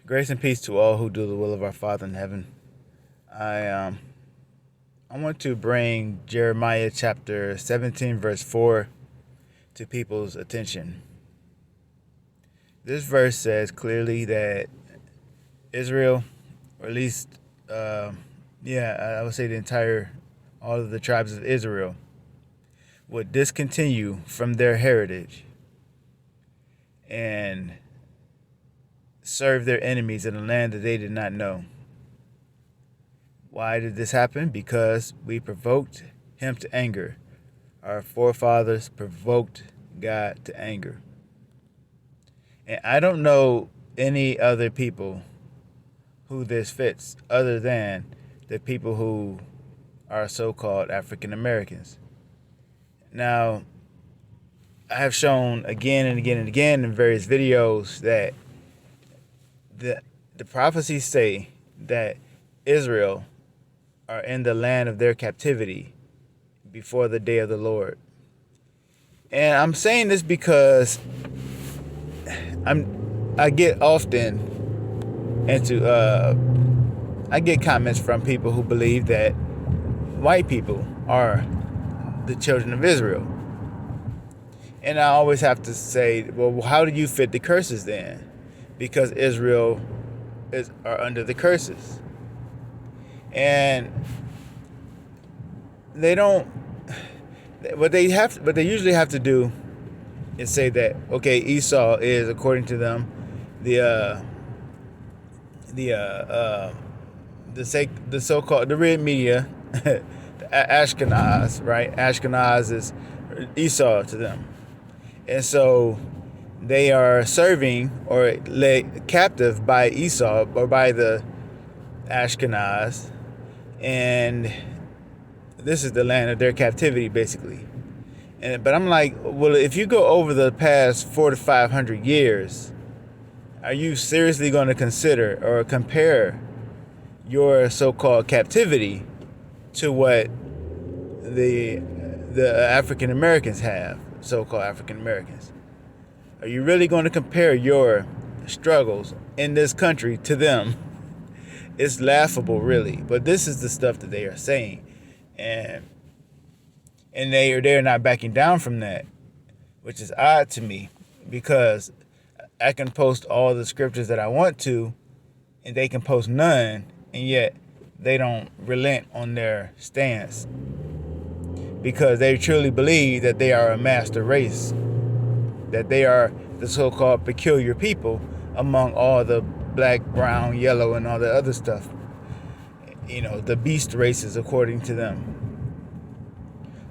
Grace and peace to all who do the will of our Father in heaven. I I want to bring Jeremiah chapter 17 verse 4 to people's attention. This verse says clearly that Israel, or at least I would say all of the tribes of Israel would discontinue from their heritage and serve their enemies in a land that they did not know. Why did this happen? Because we provoked him to anger. Our forefathers provoked God to anger. And I don't know any other people who this fits other than the people who are so-called African Americans. Now, I have shown again and again and again in various videos that the prophecies say that Israel are in the land of their captivity before the day of the Lord. And I'm saying this because I get often I get comments from people who believe that white people are the children of Israel. And I always have to say, well, how do you fit the curses then? Because Israel are under the curses. And they don't. What they usually have to do is say that, okay, Esau is, according to them, the so-called the red media, the Ashkenaz, right? Ashkenaz is Esau to them, and so they are serving or led captive by Esau or by the Ashkenaz, and this is the land of their captivity, basically. But I'm like, well, if you go over the past 400 to 500 years, are you seriously going to consider or compare your so-called captivity to what the African Americans have, so-called African Americans? Are you really going to compare your struggles in this country to them? It's laughable, really. But this is the stuff that they are saying. And they're not backing down from that, which is odd to me, because I can post all the scriptures that I want to, and they can post none, and yet they don't relent on their stance, because they truly believe that they are a master race, that they are the so-called peculiar people among all the black, brown, yellow, and all the other stuff. You know, the beast races, according to them.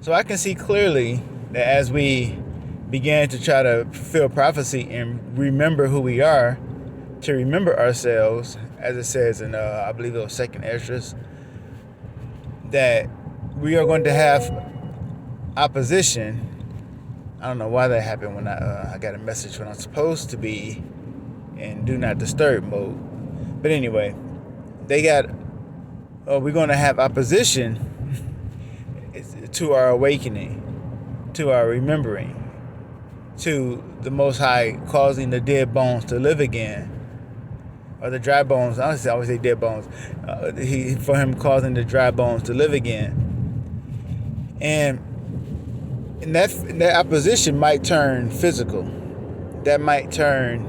So I can see clearly that as we began to try to fulfill prophecy and remember who we are, to remember ourselves, as it says in, I believe it was 2nd Esdras, that we are going to have opposition. I don't know why that happened when I got a message when I'm supposed to be in do not disturb mode. But anyway, we're going to have opposition to our awakening, to our remembering, to the Most High causing the dead bones to live again, or the dry bones. I always say dead bones. For him causing the dry bones to live again, and that opposition might turn physical. That might turn.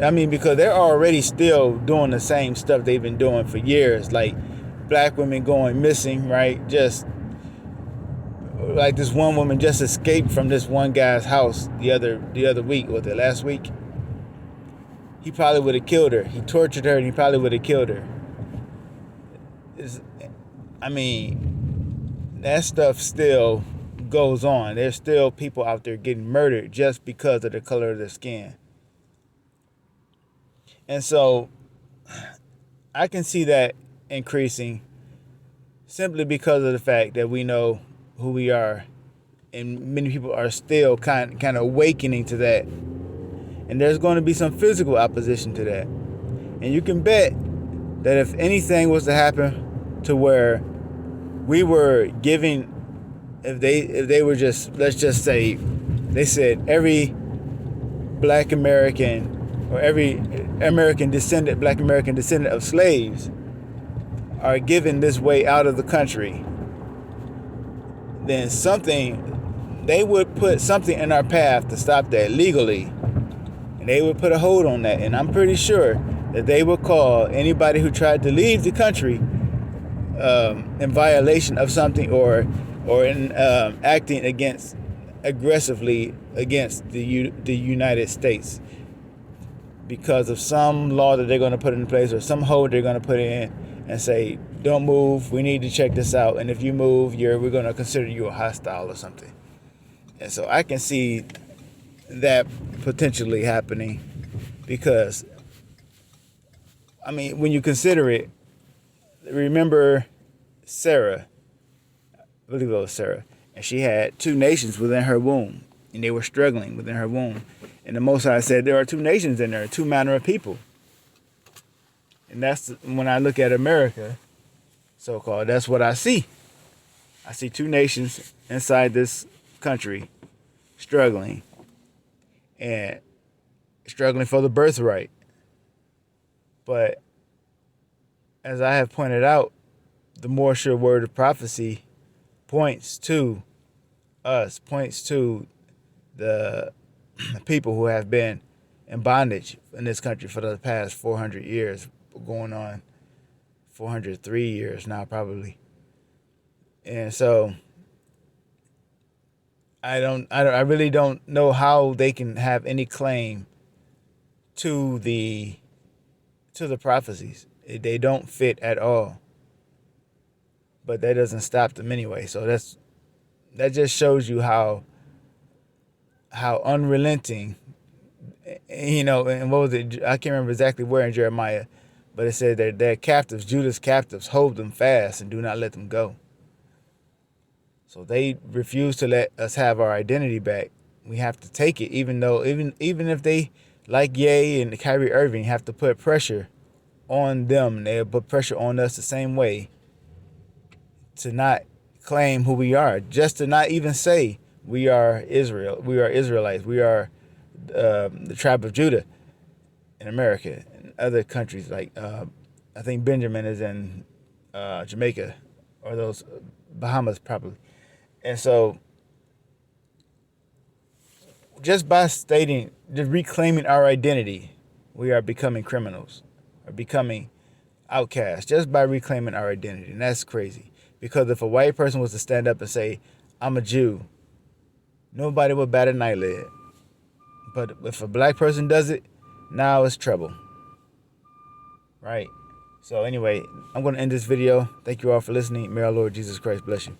I mean, because they're already still doing the same stuff they've been doing for years, like black women going missing, right? Just like this one woman just escaped from this one guy's house the other week, or the last week. He probably would have killed her. He tortured her, and he probably would have killed her. That stuff still goes on. There's still people out there getting murdered just because of the color of their skin. And so I can see that increasing simply because of the fact that we know who we are, and many people are still kind of awakening to that. And there's going to be some physical opposition to that. And you can bet that if anything was to happen to where we were giving, if they were just, let's just say, they said every black American or every Black American descendant of slaves are given this way out of the country, then they would put something in our path to stop that legally. And they would put a hold on that. And I'm pretty sure that they would call anybody who tried to leave the country in violation of something, or in acting aggressively against the United States, because of some law that they're going to put in place, or some hold they're going to put in and say, don't move, we need to check this out, and if you move, we're going to consider you a hostile or something. And so I can see that potentially happening, because, I mean, when you consider it, remember Sarah, I believe it was Sarah, and she had 2 nations within her womb, and they were struggling within her womb. And the Most High said, there are 2 nations in there, 2 manner of people. And that's when I look at America, so-called, that's what I see. I see 2 nations inside this country struggling, and struggling for the birthright. But as I have pointed out, the more sure word of prophecy points to us, points to the people who have been in bondage in this country for the past 400 years, going on 403 years now probably. And so I really don't know how they can have any claim to the prophecies. They don't fit at all. But that doesn't stop them anyway. So that just shows you how unrelenting, and what was it? I can't remember exactly where in Jeremiah, but it said that their captives, Judah's captives, hold them fast and do not let them go. So they refuse to let us have our identity back. We have to take it, even if they, like Ye and Kyrie Irving, have to put pressure on them. They'll put pressure on us the same way to not claim who we are, just to not even say we are Israel, we are Israelites, we are the tribe of Judah in America. In other countries, like I think Benjamin is in Jamaica, or those Bahamas probably. And so just by just reclaiming our identity, we are becoming criminals, or becoming outcasts, just by reclaiming our identity. And that's crazy. Because if a white person was to stand up and say, I'm a Jew, nobody would bat an eyelid. But if a black person does it, now it's trouble. Right? So anyway, I'm going to end this video. Thank you all for listening. May our Lord Jesus Christ bless you.